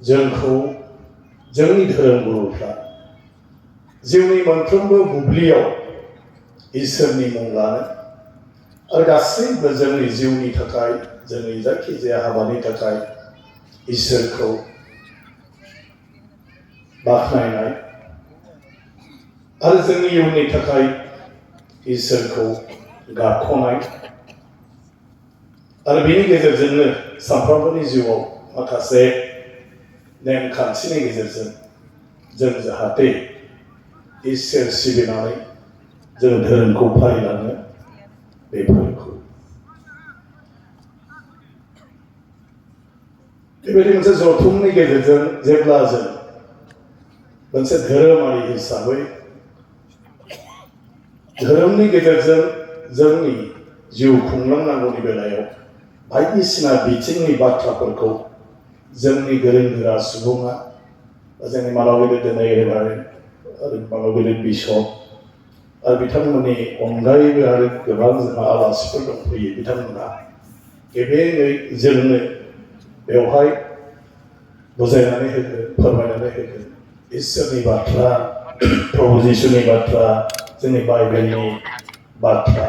जोंखौ जोंनि धोरोम गुरुफ्रा जिउनि मोनफ्रोमबो बुब्लियाव इसोरनि मुं लानो आरो गासैबो जोंनि जिउनि थाखाय जोंनि जायखिजाया हाबानि थाखाय इसोरखौ बाख्नायनाय आरो जोंनि इयुननि थाखाय इसोरखौ गाबखनाय आरो बेनि गेजेरजोंनो सानफ्रोमबोनि जिउआव माखासे नेमखान्थिनि गेजेरजों जों जाहाथे इसोर सिबिनानै जों धोरोमखौ फालिलाङो बेफोरखौ बेबायदि मोनसे जथुमनि गेजेरजों जेब्ला जों मोनसे धोरोमारि हिसाबै धोरोमनि गेजेरजों जोंनि जिउ खुंलांनांगौनि बेलायाव बायदिसिना बिथिंनि बाथ्राफोरखौ जोंनि गोरों गोरा सुबुङा जोंनि मानव गेदेर दिनै आरो मानव गेदेर बिशप आरो बिथांमोननि अनगायैबो आरो गोबां जोंहा आलासिफोर दंफैयो बिथांमोना गेबेङै जोंनो बेवहाय बुजायनानै होगोन फोरमायनानै होगोन इसोरनि बाथ्रा प्रभु जिसुनि बाथ्रा जोंनि बाइबेलनि बाथ्रा